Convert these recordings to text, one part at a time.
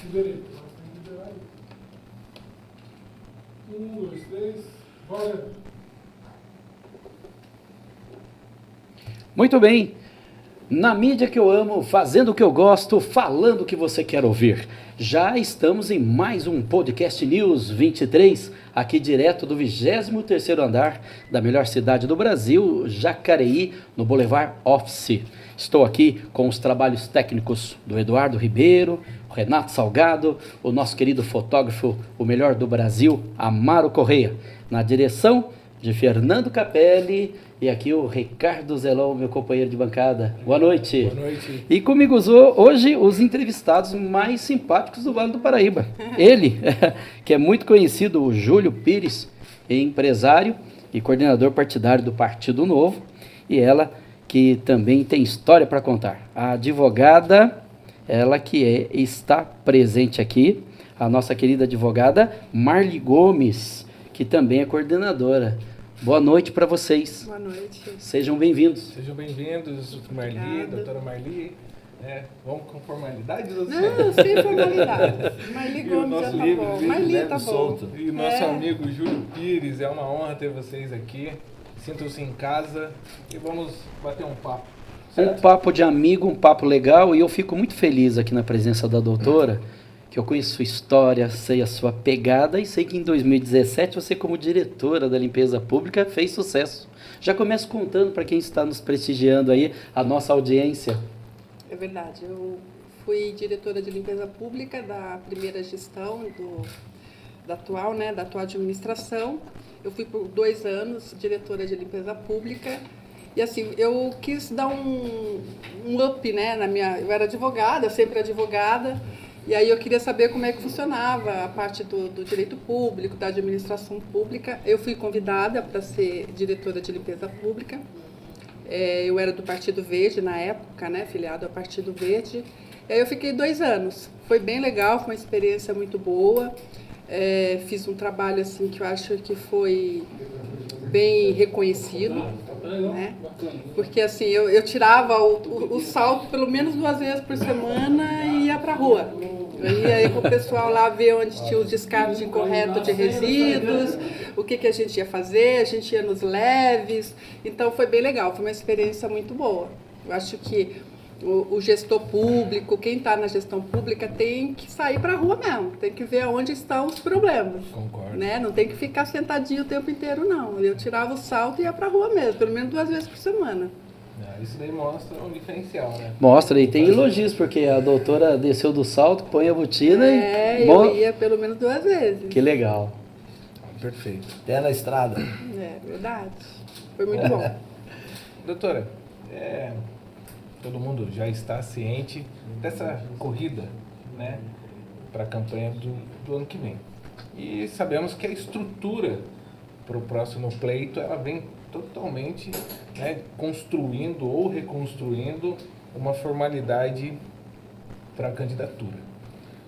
Liberei. 1, 2, 3, bora! Muito bem. Na mídia que eu amo, fazendo o que eu gosto, falando o que você quer ouvir. Já estamos em mais um Podcast News 23, aqui direto do 23º andar da melhor cidade do Brasil, Jacareí, no Boulevard Office. Estou aqui com os trabalhos técnicos do Eduardo Ribeiro, o Renato Salgado, o nosso querido fotógrafo, o melhor do Brasil, Amaro Correia. Na direção de Fernando Capelli e aqui o Ricardo Zelon, meu companheiro de bancada. Boa noite. Boa noite. E comigo hoje os entrevistados mais simpáticos do Vale do Paraíba. Ele, que é muito conhecido, o Júlio Pires, empresário e coordenador partidário do Partido Novo, e ela que também tem história para contar. A advogada, ela que está presente aqui, a nossa querida advogada Marli Gomes, que também é coordenadora. Boa noite para vocês. Boa noite. Sejam bem-vindos. Sejam bem-vindos, Marli, Obrigada. doutora Marli. Vamos com formalidades? Ou Não, sem formalidade. Marli E o Gomes nosso já tá livro, bom. Livro Marli Leve tá e Solto. bom. E nosso amigo Júlio Pires, é uma honra ter vocês aqui. Sintam-se em casa e vamos bater um papo. Um papo de amigo, um papo legal, e eu fico muito feliz aqui na presença da doutora, que eu conheço sua história, sei a sua pegada e sei que em 2017 você, como diretora da limpeza pública, fez sucesso. Já começo contando para quem está nos prestigiando aí, a nossa audiência. É verdade. Eu fui diretora de limpeza pública da primeira gestão da atual administração. Eu fui por 2 anos diretora de limpeza pública. E assim, eu quis dar um up, né, eu era advogada, eu sempre advogada, e aí eu queria saber como é que funcionava a parte do direito público, da administração pública. Eu fui convidada para ser diretora de limpeza pública. Eu era do Partido Verde na época, né, filiado ao Partido Verde. E aí eu fiquei 2 anos. Foi bem legal, foi uma experiência muito boa. Fiz um trabalho assim que eu acho que foi bem reconhecido, né? Porque assim, eu tirava o salto pelo menos 2 vezes por semana e ia para a rua. Eu ia com o pessoal lá ver onde tinha os descartes incorretos de resíduos, o que a gente ia fazer, a gente ia nos leves. Então foi bem legal, foi uma experiência muito boa. Eu acho que o gestor público, quem está na gestão pública, tem que sair para a rua mesmo, tem que ver onde estão os problemas. Concordo. Né? Não tem que ficar sentadinho o tempo inteiro, não. Eu tirava o salto e ia para a rua mesmo, pelo menos 2 vezes por semana. Isso daí mostra um diferencial, né? Mostra, e tem elogios, porque a doutora desceu do salto, põe a botina e... eu ia pelo menos 2 vezes. Que legal. Perfeito. Até na estrada. É verdade. Foi muito bom. Doutora, todo mundo já está ciente dessa corrida, né, para a campanha do ano que vem. E sabemos que a estrutura para o próximo pleito, ela vem totalmente, né, construindo ou reconstruindo uma formalidade para a candidatura.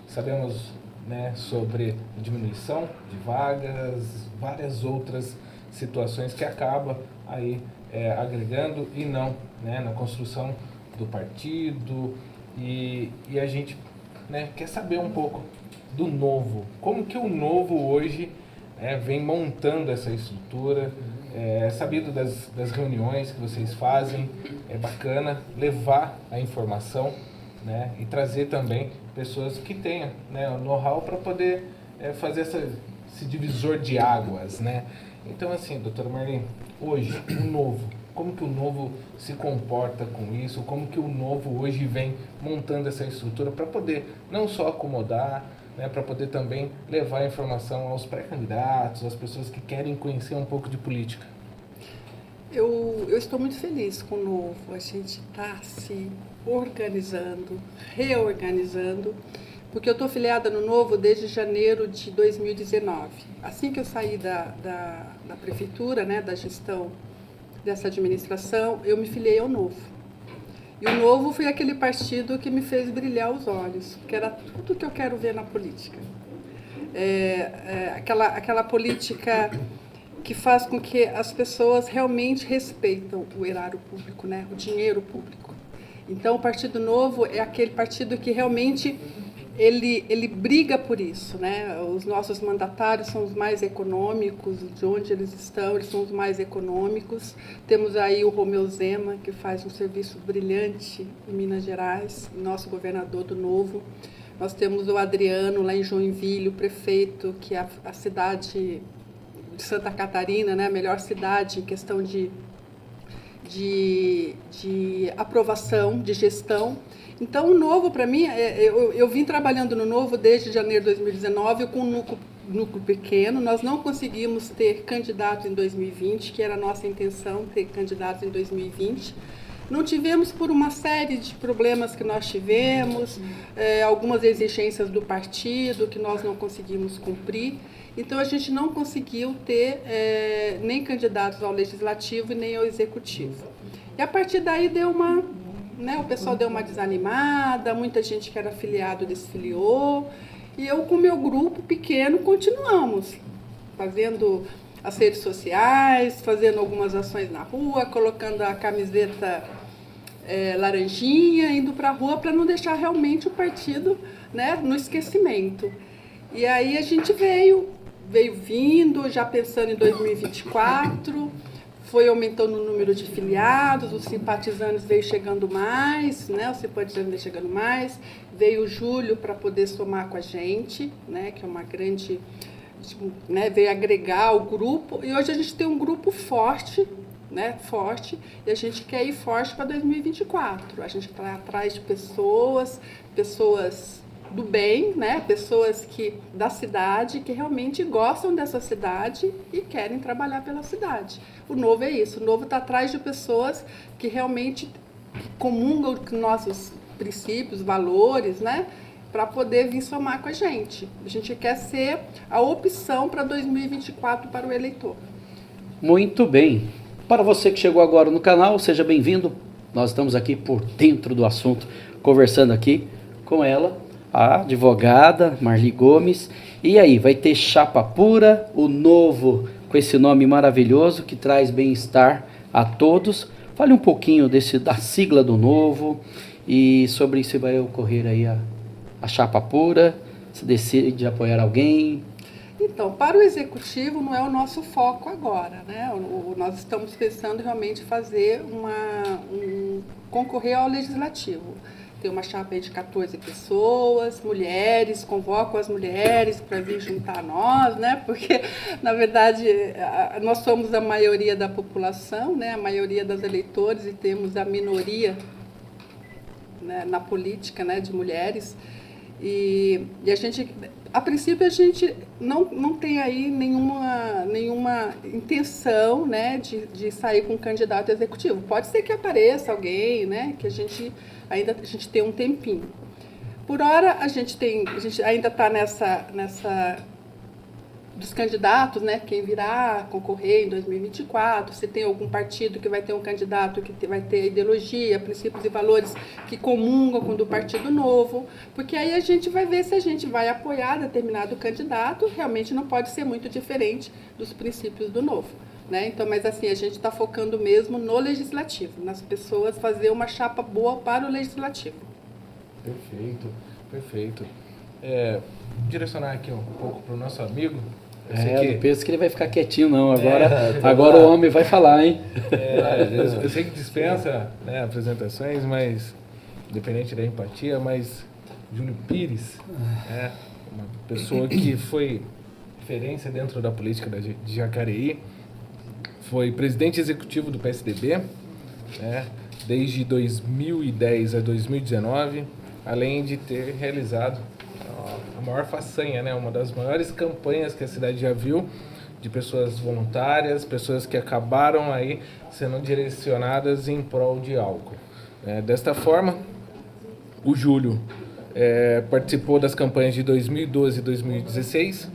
Sabemos, né, sobre diminuição de vagas, várias outras situações que acabam aí agregando e não, né, na construção do partido, e a gente, né, quer saber um pouco do novo. Como que o novo hoje vem montando essa estrutura? É sabido das reuniões que vocês fazem, é bacana levar a informação, né, e trazer também pessoas que tenham, né, o know-how para poder fazer esse divisor de águas, né? Então, assim, doutora Marli, hoje, o novo, como que o novo se comporta com isso? Como que o novo hoje vem montando essa estrutura para poder não só acomodar, né, para poder também levar a informação aos pré-candidatos, às pessoas que querem conhecer um pouco de política? Eu estou muito feliz com o novo. A gente está se organizando, reorganizando, porque eu estou filiada no Novo desde janeiro de 2019. Assim que eu saí da prefeitura, né, da gestão dessa administração, eu me filiei ao Novo. E o Novo foi aquele partido que me fez brilhar os olhos, que era tudo que eu quero ver na política. Aquela política que faz com que as pessoas realmente respeitam o erário público, né, o dinheiro público. Então, o Partido Novo é aquele partido que realmente ele briga por isso, né? Os nossos mandatários são os mais econômicos, de onde eles estão, eles são os mais econômicos. Temos aí o Romeu Zema, que faz um serviço brilhante em Minas Gerais, nosso governador do Novo. Nós temos o Adriano, lá em Joinville, o prefeito, que é a cidade de Santa Catarina, né? A melhor cidade em questão de aprovação, de gestão. Então, o Novo, para mim, eu vim trabalhando no Novo desde janeiro de 2019 com um núcleo pequeno. Nós não conseguimos ter candidato em 2020, que era a nossa intenção, ter candidato em 2020. Não tivemos por uma série de problemas que nós tivemos, algumas exigências do partido que nós não conseguimos cumprir. Então, a gente não conseguiu ter nem candidatos ao Legislativo e nem ao Executivo. E a partir daí o pessoal deu uma desanimada, muita gente que era afiliado desfiliou, e eu com o meu grupo pequeno continuamos fazendo as redes sociais, fazendo algumas ações na rua, colocando a camiseta laranjinha, indo para a rua para não deixar realmente o partido, né, no esquecimento. E aí a gente veio vindo, já pensando em 2024, foi aumentando o número de filiados, os simpatizantes veio chegando mais, né? Os simpatizantes veio chegando mais, veio o Júlio para poder somar com a gente, né? Que é uma grande, né? Veio agregar o grupo, e hoje a gente tem um grupo forte, né? Forte, e a gente quer ir forte para 2024. A gente está atrás de pessoas do bem, né? Pessoas da cidade que realmente gostam dessa cidade e querem trabalhar pela cidade. O Novo é isso, o Novo está atrás de pessoas que realmente comungam com nossos princípios, valores, né? Para poder vir somar com a gente. A gente quer ser a opção para 2024 para o eleitor. Muito bem. Para você que chegou agora no canal, seja bem-vindo. Nós estamos aqui por dentro do assunto, conversando aqui com ela, a advogada Marli Gomes. E aí, vai ter chapa pura, o Novo, com esse nome maravilhoso que traz bem-estar a todos. Fale um pouquinho da sigla do Novo e sobre se vai ocorrer aí a chapa pura, se decide apoiar alguém. Então, para o Executivo não é o nosso foco agora, né? Nós estamos pensando realmente fazer concorrer ao Legislativo. Tem uma chapa aí de 14 pessoas, mulheres, convoco as mulheres para vir juntar a nós, né? Porque, na verdade, nós somos a maioria da população, né? A maioria dos eleitores, e temos a minoria, né, na política, né, de mulheres. E a gente, a princípio, a gente não tem aí nenhuma intenção, né, de sair com um candidato executivo. Pode ser que apareça alguém, né, que a gente tem um tempinho. Por hora, a gente ainda está nessa dos candidatos, né, quem virá concorrer em 2024, se tem algum partido que vai ter um candidato que vai ter ideologia, princípios e valores que comungam com o do Partido Novo, porque aí a gente vai ver se a gente vai apoiar determinado candidato, realmente não pode ser muito diferente dos princípios do Novo, né? Então, mas assim, a gente está focando mesmo no Legislativo, nas pessoas, fazer uma chapa boa para o Legislativo. Perfeito, perfeito. Direcionar aqui um pouco para o nosso amigo. Não penso que ele vai ficar quietinho não, agora o homem vai falar, hein? Eu sei que dispensa, né, apresentações, mas independente da empatia, mas Júlio Pires, uma pessoa que foi referência dentro da política de Jacareí, foi presidente executivo do PSDB, né, desde 2010 a 2019, além de ter realizado a maior façanha, né? Uma das maiores campanhas que a cidade já viu, de pessoas voluntárias, pessoas que acabaram aí sendo direcionadas em prol de álcool. Desta forma, o Júlio participou das campanhas de 2012 e 2016,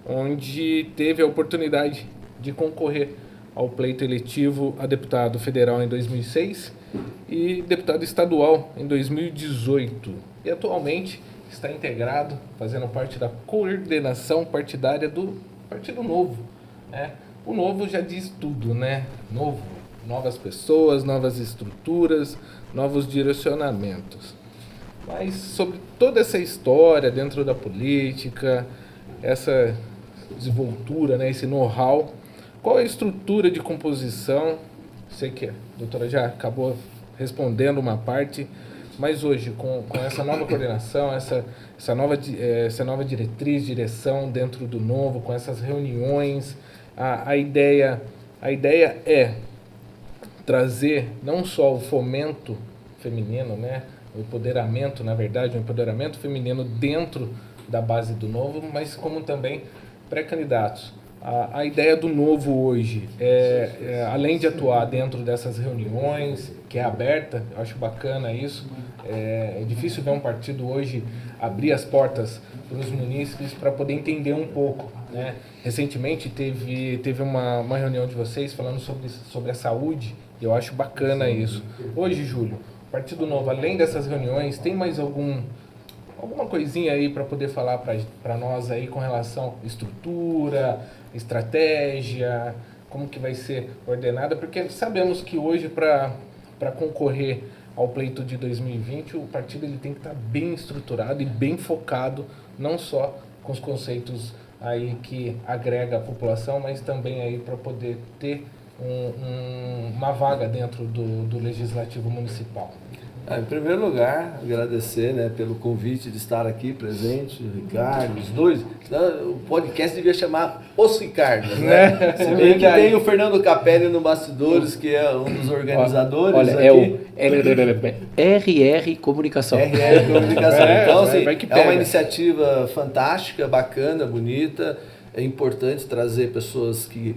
onde teve a oportunidade de concorrer ao pleito eletivo a deputado federal em 2006 e deputado estadual em 2018. E atualmente está integrado, fazendo parte da coordenação partidária do Partido Novo, né? O Novo já diz tudo, né? Novo, novas pessoas, novas estruturas, novos direcionamentos. mas sobre toda essa história dentro da política, essa desenvoltura, né, esse know-how, qual é a estrutura de composição? Sei que a doutora já acabou respondendo uma parte, mas hoje, com essa nova coordenação, essa nova diretriz, direção dentro do Novo, com essas reuniões, a ideia é trazer não só o fomento feminino, né, o empoderamento, na verdade, o empoderamento feminino dentro da base do Novo, mas como também pré-candidatos. A ideia do Novo hoje além de atuar dentro dessas reuniões, que é aberta, eu acho bacana isso, é difícil ver um partido hoje abrir as portas para os munícipes para poder entender um pouco, né? Recentemente teve uma reunião de vocês falando sobre a saúde, e eu acho bacana isso. Hoje, Júlio, o Partido Novo, além dessas reuniões, tem mais alguma coisinha aí para poder falar para nós aí com relação à estrutura, estratégia, como que vai ser ordenada? Porque sabemos que hoje, para concorrer ao pleito de 2020, o partido ele tem que estar bem estruturado e bem focado, não só com os conceitos aí que agrega a população, mas também aí para poder ter uma vaga dentro do Legislativo Municipal. Em primeiro lugar, agradecer, né, pelo convite de estar aqui presente, o Ricardo, os dois. O podcast devia chamar Os Ricardos, né? Se bem que tem o Fernando Capelli no Bastidores, que é um dos organizadores. Olha, aqui. É o RR Comunicação. RR Comunicação. Então, assim, é uma iniciativa fantástica, bacana, bonita. É importante trazer pessoas que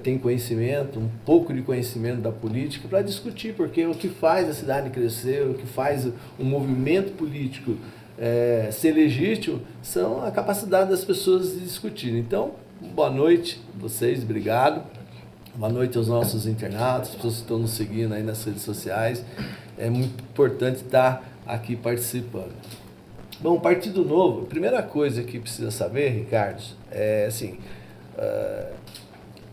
têm conhecimento, um pouco de conhecimento da política, para discutir, porque o que faz a cidade crescer, o que faz um movimento político ser legítimo, são a capacidade das pessoas de discutir. Então, boa noite a vocês, obrigado. Boa noite aos nossos internautas, as pessoas que estão nos seguindo aí nas redes sociais. É muito importante estar aqui participando. Bom, o Partido Novo, a primeira coisa que precisa saber, Ricardo, é assim,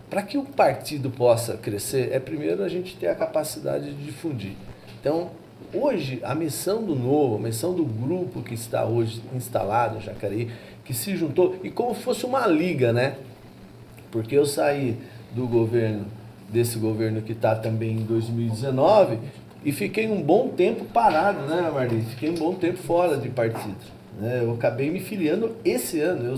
para que o partido possa crescer, primeiro a gente ter a capacidade de difundir. Então, hoje, a missão do Novo, a missão do grupo que está hoje instalado em Jacareí, que se juntou, e como fosse uma liga, né? Porque eu saí desse governo que está também em 2019, e fiquei um bom tempo parado, né, Marli? Fiquei um bom tempo fora de partido. Né? Eu acabei me filiando esse ano. Eu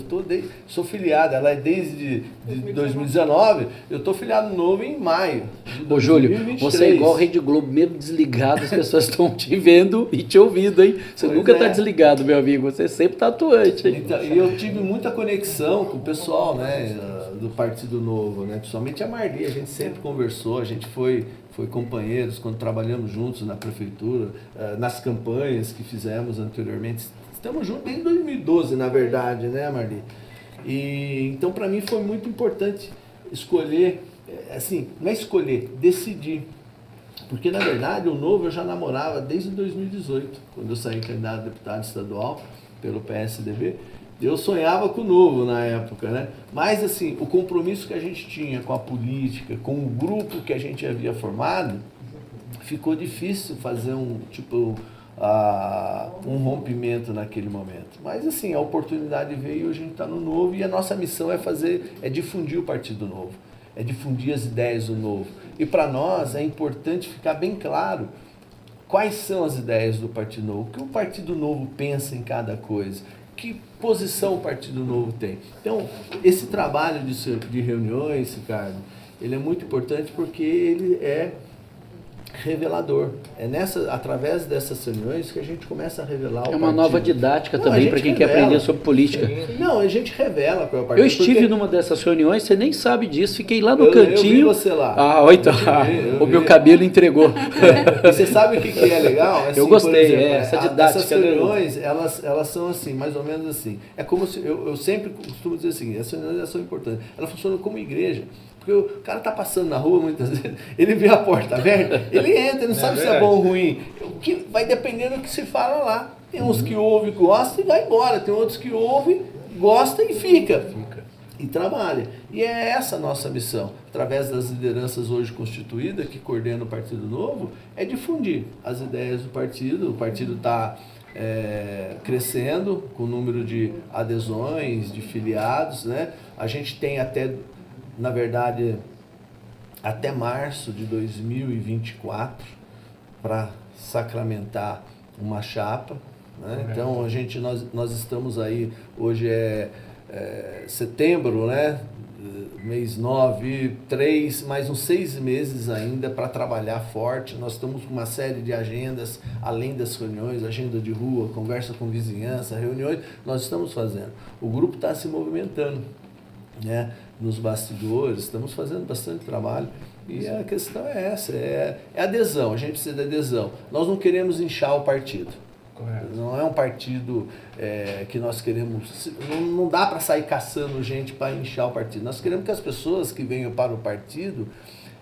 sou filiado, ela é desde 2019. Eu estou filiado novo em maio de 2023. Ô, Júlio, você é igual a Rede Globo, mesmo desligado, as pessoas estão te vendo e te ouvindo, hein? Você nunca está desligado, meu amigo. Você sempre está atuante, hein? Então, e eu tive muita conexão com o pessoal, né, do Partido Novo, né? Principalmente a Marli. A gente sempre conversou, a gente foi companheiros quando trabalhamos juntos na prefeitura, nas campanhas que fizemos anteriormente. Estamos juntos desde 2012, na verdade, né, Marli? E então, para mim, foi muito importante escolher, assim, não é escolher, decidir. Porque, na verdade, o Novo eu já namorava desde 2018, quando eu saí candidato a deputado estadual pelo PSDB. Eu sonhava com o Novo na época, né? Mas, assim, o compromisso que a gente tinha com a política, com o grupo que a gente havia formado, ficou difícil fazer um rompimento naquele momento. Mas, assim, a oportunidade veio, a gente está no Novo e a nossa missão é difundir o Partido Novo, é difundir as ideias do Novo. E, para nós, é importante ficar bem claro quais são as ideias do Partido Novo, o que o Partido Novo pensa em cada coisa, que posição o Partido Novo tem. Então, esse trabalho de reuniões, Ricardo, ele é muito importante porque ele é revelador. É através dessas reuniões que a gente começa a revelar o partido. É uma nova didática também para quem quer aprender sobre política. Não, a gente revela qual é o partido. Eu estive numa dessas reuniões, você nem sabe disso, fiquei lá no cantinho. Eu vi você lá. O meu cabelo entregou. E você sabe o que é legal? Assim, eu gostei, por exemplo, essa didática. Essas reuniões, elas são assim, mais ou menos assim. É como se, eu sempre costumo dizer assim, essas reuniões são importantes. Elas funcionam como igreja. Porque o cara tá passando na rua muitas vezes, ele vê a porta aberta, ele entra, ele não sabe se é bom ou ruim. O que vai dependendo do que se fala lá. Tem uns que ouvem, gostam e vai embora. Tem outros que ouvem, gostam e fica. E trabalha. E é essa a nossa missão, através das lideranças hoje constituídas, que coordenam o Partido Novo, é difundir as ideias do partido. O partido está crescendo com o número de adesões, de filiados, né? A gente tem até, na verdade, até março de 2024 para sacramentar uma chapa, né? Então nós estamos aí, hoje é setembro, né? Mês 9, 3, mais uns 6 meses ainda para trabalhar forte. Nós estamos com uma série de agendas, além das reuniões, agenda de rua, conversa com vizinhança, reuniões, nós estamos fazendo. O grupo está se movimentando, né? Nos bastidores, estamos fazendo bastante trabalho. E a questão é essa, é adesão, a gente precisa de adesão. Nós não queremos inchar o partido. Correto. Não é um partido que nós queremos... Não dá para sair caçando gente para inchar o partido. Nós queremos que as pessoas que venham para o partido,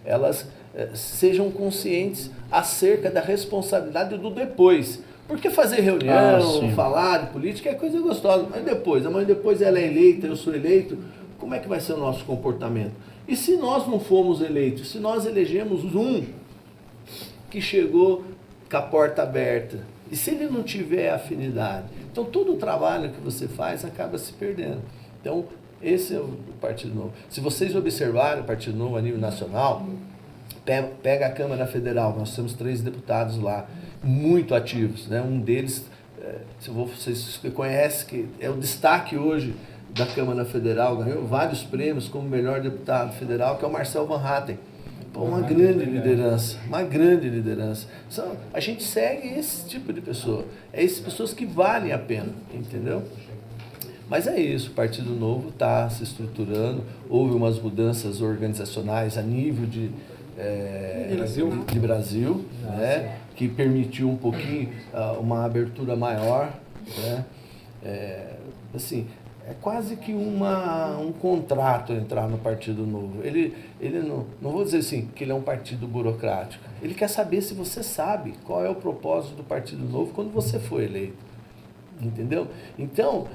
elas sejam conscientes acerca da responsabilidade do depois. Porque fazer reunião, falar de política é coisa gostosa. Mas depois, amanhã depois ela é eleita, eu sou eleito, como é que vai ser o nosso comportamento? E se nós não fomos eleitos, se nós elegemos um que chegou com a porta aberta, e se ele não tiver afinidade? Então todo o trabalho que você faz acaba se perdendo. Então esse é o Partido Novo. Se vocês observarem o Partido Novo a nível nacional, pega a Câmara Federal, nós temos 3 deputados lá, muito ativos, né? Um deles, vocês conhecem, que é o destaque hoje da Câmara Federal, ganhou vários prêmios como melhor deputado federal, que é o Marcel Van Hatten. Uma grande liderança, uma grande liderança. A gente segue esse tipo de pessoa, essas pessoas que valem a pena, entendeu? Mas é isso, o Partido Novo está se estruturando, houve umas mudanças organizacionais a nível de Brasil, né, que permitiu um pouquinho uma abertura maior, né? Assim, é quase que um contrato entrar no Partido Novo. Ele não vou dizer assim, que ele é um partido burocrático. Ele quer saber se você sabe qual é o propósito do Partido Novo quando você for eleito. Entendeu? Então,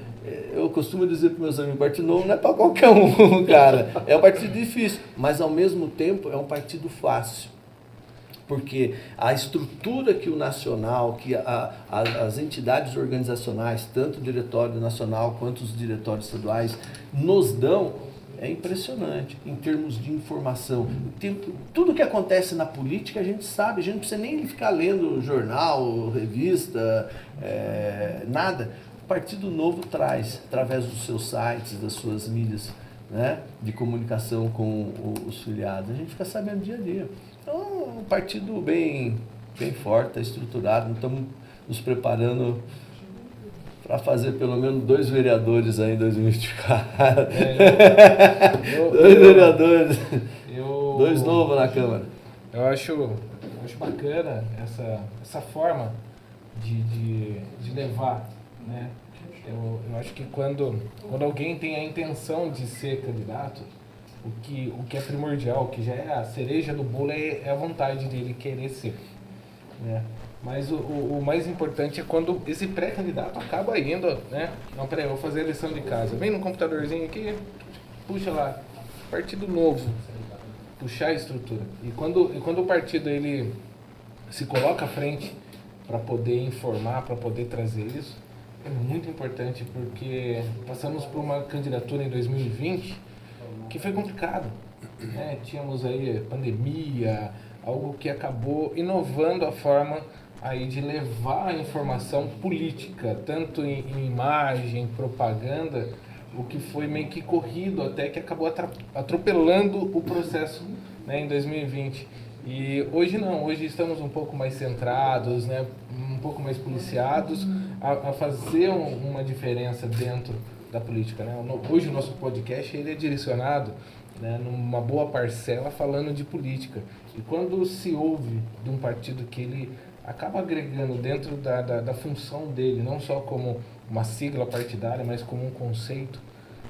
eu costumo dizer para meus amigos, o Partido Novo não é para qualquer um, cara. É um partido difícil, mas ao mesmo tempo é um partido fácil. Porque a estrutura que o nacional, que as entidades organizacionais, tanto o diretório nacional quanto os diretórios estaduais, nos dão, é impressionante em termos de informação. Tudo que acontece na política a gente sabe, a gente não precisa nem ficar lendo jornal, revista, nada. O Partido Novo traz, através dos seus sites, das suas mídias, né, de comunicação com os filiados. A gente fica sabendo dia a dia. Então, um partido bem forte, estruturado. Estamos nos preparando para fazer pelo menos 2 vereadores aí em 2024. 2 vereadores. 2 novos na Câmara. Eu acho bacana essa forma de levar, né? Eu acho que quando alguém tem a intenção de ser candidato, o que é primordial, o que já é a cereja do bolo, é a vontade dele querer ser, né? Mas o mais importante é quando esse pré-candidato acaba indo, né? Não, peraí, eu vou fazer a lição de casa. Vem no computadorzinho aqui, puxa lá, Partido Novo, puxar a estrutura. E quando o partido ele se coloca à frente para poder informar, para poder trazer isso, é muito importante, porque passamos por uma candidatura em 2020 que foi complicado, né? Tínhamos aí pandemia, algo que acabou inovando a forma aí de levar a informação política, tanto em imagem, propaganda, o que foi meio que corrido até que acabou atropelando o processo, né, em 2020. E hoje não, hoje estamos um pouco mais centrados, né, um pouco mais policiados a fazer uma diferença dentro da política, né? Hoje o nosso podcast ele é direcionado, né, numa boa parcela falando de política. E quando se ouve de um partido que ele acaba agregando dentro da função dele, não só como uma sigla partidária, mas como um conceito,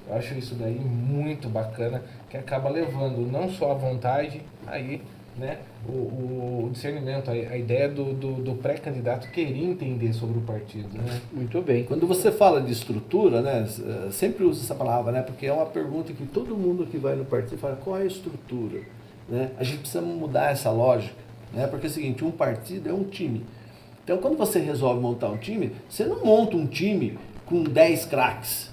eu acho isso daí muito bacana, que acaba levando não só a vontade, aí, né, o discernimento, a ideia do pré-candidato querer entender sobre o partido, né? Muito bem. Quando você fala de estrutura, né, sempre usa essa palavra, né, porque é uma pergunta que todo mundo que vai no partido fala, qual é a estrutura? Né? A gente precisa mudar essa lógica, né, porque é o seguinte, um partido é um time. Então, quando você resolve montar um time, você não monta um time com 10 craques.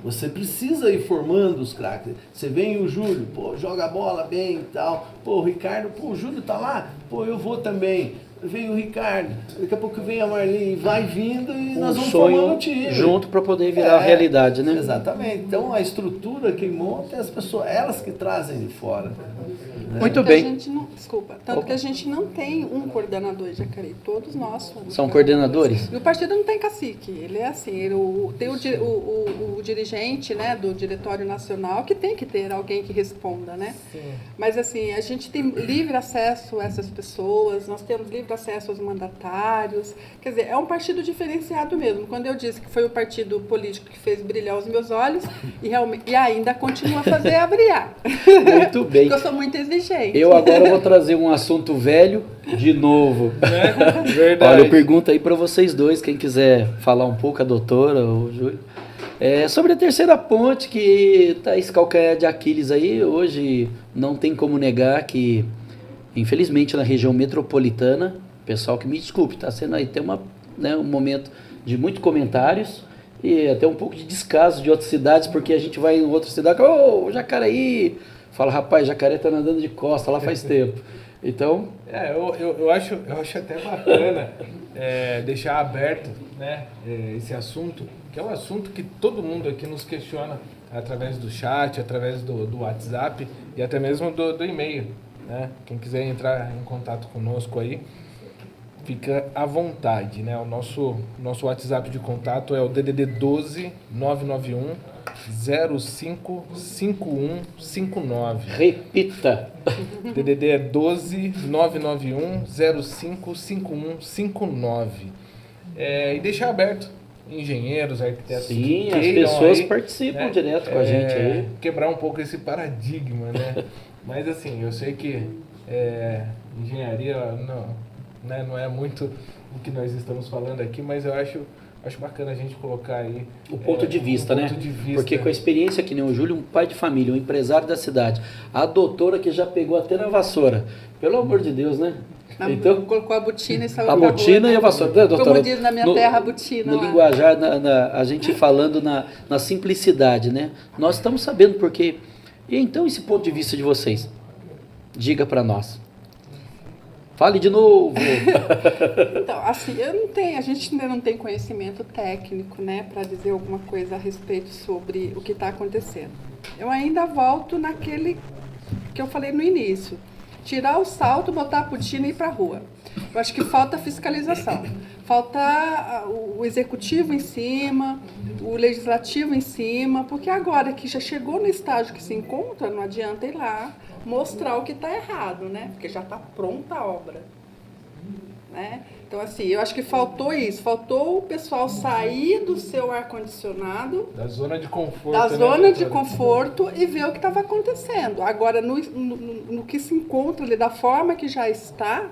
Você precisa ir formando os craques. Você vem o Júlio, pô, joga a bola bem e tal. Pô, o Ricardo, pô, o Júlio tá lá, pô, eu vou também. Vem o Ricardo, daqui a pouco vem a Marlene, vai vindo e nós vamos formando o time. Junto para poder virar a realidade, né? Exatamente. Então a estrutura que monta é as pessoas, elas que trazem de fora. Né? Muito bem. Tanto que a gente não tem um coordenador de Jacareí, todos nós somos. São coordenadores? E o partido não tem cacique, ele é assim, tem o dirigente, né, do Diretório Nacional, que tem que ter alguém que responda, né? Sim. Mas assim, a gente tem livre acesso a essas pessoas, nós temos livre acesso aos mandatários, quer dizer, é um partido diferenciado mesmo. Quando eu disse que foi o partido político que fez brilhar os meus olhos, e ainda continua a fazer a brilhar. Muito bem. Porque eu sou muito exigente. Eu agora vou trazer um assunto velho de novo. Verdade. Olha, eu pergunto aí para vocês dois, quem quiser falar um pouco, a doutora ou o Júlio, sobre a terceira ponte, que tá esse calcanhar de Aquiles aí. Hoje não tem como negar que, infelizmente, na região metropolitana, pessoal que me desculpe, tá sendo aí, tem um momento de muitos comentários e até um pouco de descaso de outras cidades, porque a gente vai em outra cidade, ô, Jacareí, fala, rapaz, Jacareí tá nadando de costa lá faz tempo. Então... eu acho até bacana deixar aberto, né, esse assunto, que é um assunto que todo mundo aqui nos questiona através do chat, através do WhatsApp e até mesmo do e-mail. Né? Quem quiser entrar em contato conosco aí, fica à vontade, né? O nosso WhatsApp de contato é o DDD 12 991 055159. Repita. DDD é 12 991 055159. E deixar aberto. Engenheiros, arquitetos. Sim, as pessoas aí participam, né, direto com a gente aí. Quebrar um pouco esse paradigma, né? Mas assim, eu sei que engenharia não é muito o que nós estamos falando aqui, mas eu acho bacana a gente colocar aí o ponto de vista, né? Ponto de vista. Porque com a experiência que nem o Júlio, um pai de família, um empresário da cidade, a doutora que já pegou até na vassoura, pelo amor de Deus, né? Então, colocou a botina e saiu a botina e a vassoura, né, doutora? Como diz na minha terra, a botina. No linguajar, a gente falando na simplicidade, né? Nós estamos sabendo porque... E então esse ponto de vista de vocês? Diga para nós. Fale de novo. Então, assim, a gente ainda não tem conhecimento técnico, né, para dizer alguma coisa a respeito sobre o que está acontecendo. Eu ainda volto naquele que eu falei no início. Tirar o salto, botar a botina e ir para a rua. Eu acho que falta fiscalização. Falta o executivo em cima, o legislativo em cima, porque agora que já chegou no estágio que se encontra, não adianta ir lá mostrar o que está errado, né? Porque já está pronta a obra. Né? Então, assim, eu acho que faltou isso. Faltou o pessoal sair do seu ar-condicionado. Da zona de conforto. Da zona de conforto e ver o que estava acontecendo. Agora, no que se encontra ali, da forma que já está,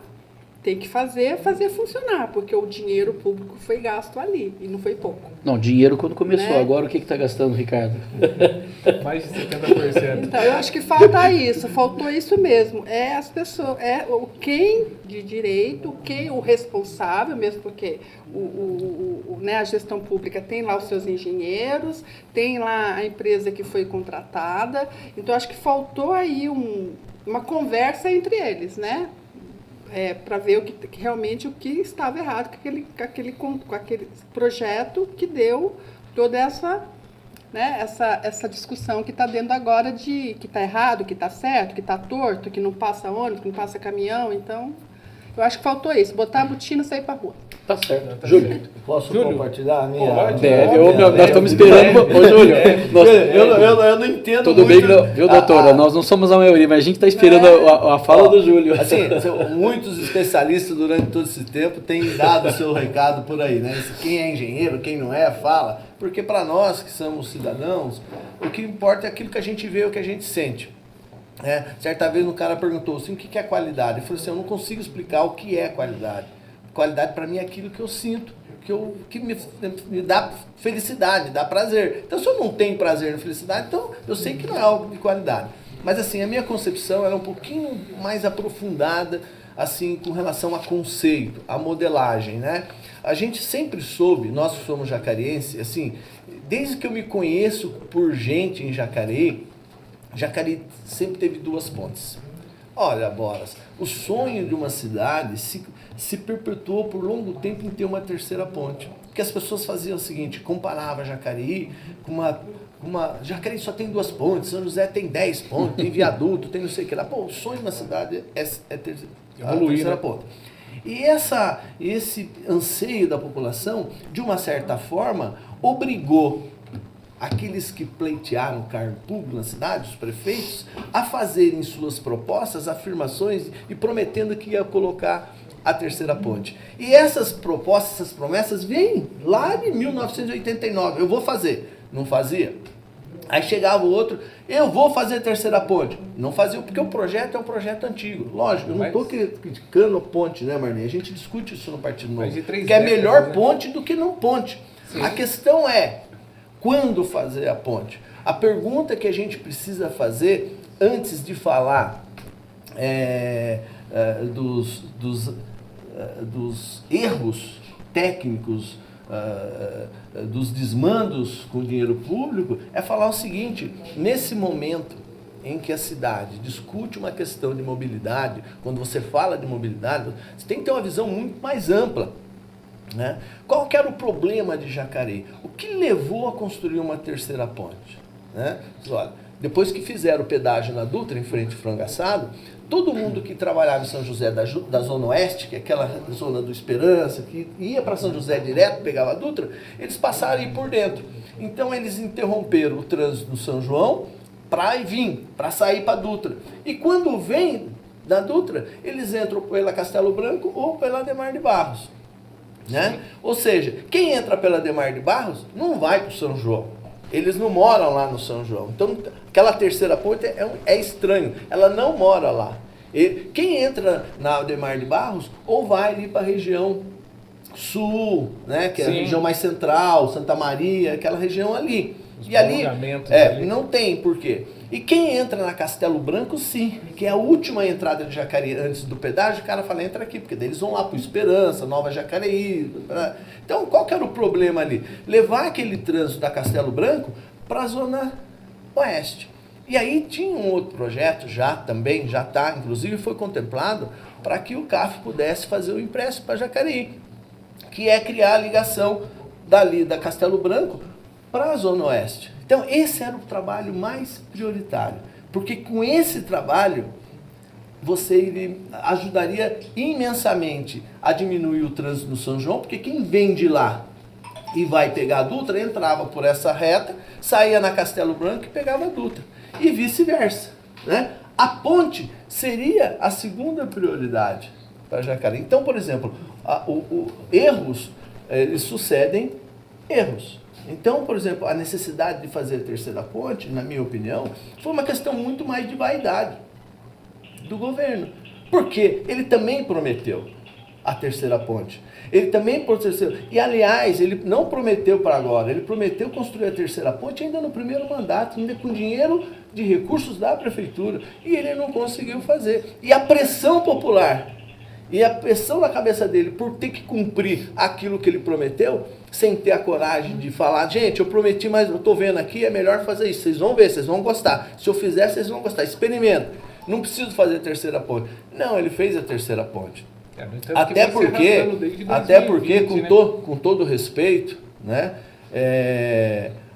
tem que fazer funcionar, porque o dinheiro público foi gasto ali, e não foi pouco. Não, dinheiro quando começou, né? Agora o que está gastando, Ricardo? Mais de 70%. Então, eu acho que falta isso, faltou isso mesmo. As pessoas, quem de direito, o responsável, mesmo porque né, a gestão pública tem lá os seus engenheiros, tem lá a empresa que foi contratada, então acho que faltou aí uma conversa entre eles, né? Para ver realmente o que estava errado com aquele projeto que deu toda essa discussão que está dentro agora de que está errado, que está certo, que está torto, que não passa ônibus, que não passa caminhão. Então, eu acho que faltou isso, botar a botina e sair para a rua. Tá certo. Júlio, posso compartilhar a minha? Nós estamos esperando. Ô, Júlio, eu não entendo tudo muito. Bem, viu, doutora? Nós não somos a maioria, mas a gente está esperando a fala do Júlio. Assim, muitos especialistas durante todo esse tempo têm dado o seu recado por aí, né? Quem é engenheiro, quem não é, fala. Porque para nós que somos cidadãos, o que importa é aquilo que a gente vê, o que a gente sente. Certa vez um cara perguntou assim, o que é qualidade? Eu falei assim, eu não consigo explicar o que é qualidade. Qualidade para mim é aquilo que eu sinto, que me dá felicidade, dá prazer. Então, se eu não tenho prazer na felicidade, então eu sei que não é algo de qualidade. Mas assim, a minha concepção era um pouquinho mais aprofundada assim, com relação a conceito, a modelagem, né? A gente sempre soube, nós que somos jacarienses, assim, desde que eu me conheço por gente em Jacareí, Jacareí sempre teve 2 pontes. Olha, Boras, o sonho de uma cidade se perpetuou por longo tempo em ter uma 3ª ponte. Porque as pessoas faziam o seguinte, comparava Jacareí com uma... Jacareí só tem 2 pontes, São José tem 10 pontes, tem viaduto, tem não sei o que lá. Pô, o sonho de uma cidade é ter a 3ª ponte. E esse anseio da população, de uma certa forma, obrigou aqueles que pleitearam cargo público na cidade, os prefeitos, a fazerem suas propostas, afirmações e prometendo que ia colocar a 3ª ponte. E essas propostas, essas promessas vêm lá de 1989. Eu vou fazer. Não fazia? Aí chegava o outro, eu vou fazer a 3ª ponte. Não fazia, porque o projeto é um projeto antigo. Lógico, eu não estou criticando a ponte, né, Marnê? A gente discute isso no Partido Novo. Que é melhor ponte do que não ponte. Sim. A questão é, quando fazer a ponte? A pergunta que a gente precisa fazer antes de falar dos erros técnicos, dos desmandos com dinheiro público, é falar o seguinte: nesse momento em que a cidade discute uma questão de mobilidade, quando você fala de mobilidade, você tem que ter uma visão muito mais ampla. Né? Qual que era o problema de Jacareí? O que levou a construir uma 3ª ponte? Né? Olha, depois que fizeram o pedágio na Dutra, em frente ao Frango Assado, todo mundo que trabalhava em São José da Zona Oeste, que é aquela zona do Esperança, que ia para São José direto, pegava a Dutra, eles passaram aí por dentro. Então eles interromperam o trânsito do São João para sair para a Dutra. E quando vem da Dutra, eles entram pela Castelo Branco ou pela Adhemar de Barros. Né? Ou seja, quem entra pela Adhemar de Barros não vai para o São João. Eles não moram lá no São João. Então, aquela 3ª ponte é estranho. Ela não mora lá. E quem entra na Adhemar de Barros ou vai ali para a região sul, né? Que é a região mais central, Santa Maria, aquela região ali. Os e ali não tem por quê. E quem entra na Castelo Branco, sim, que é a última entrada de Jacareí antes do pedágio, o cara fala, entra aqui, porque daí eles vão lá para o Esperança, Nova Jacareí. Então, qual que era o problema ali? Levar aquele trânsito da Castelo Branco para a Zona Oeste. E aí tinha um outro projeto, já está, inclusive foi contemplado, para que o CAF pudesse fazer o empréstimo para Jacareí, que é criar a ligação dali da Castelo Branco para a Zona Oeste. Então, esse era o trabalho mais prioritário, porque com esse trabalho, ele ajudaria imensamente a diminuir o trânsito no São João, porque quem vem de lá e vai pegar a Dutra, entrava por essa reta, saía na Castelo Branco e pegava a Dutra, e vice-versa. Né? A ponte seria a segunda prioridade para Jacareí. Então, por exemplo, erros, eles sucedem erros. Então, por exemplo, a necessidade de fazer a 3ª ponte, na minha opinião, foi uma questão muito mais de vaidade do governo. Porque ele também prometeu a 3ª ponte. Ele também prometeu. E, aliás, ele não prometeu para agora, ele prometeu construir a 3ª ponte ainda no primeiro mandato, ainda com dinheiro de recursos da prefeitura. E ele não conseguiu fazer. E a pressão popular e a pressão na cabeça dele por ter que cumprir aquilo que ele prometeu, sem ter a coragem de falar, gente, eu prometi, mas eu estou vendo aqui, é melhor fazer isso, vocês vão ver, vocês vão gostar. Se eu fizer, vocês vão gostar, experimenta. Não preciso fazer a 3ª ponte. Não, ele fez a 3ª ponte. Até porque com todo respeito, né,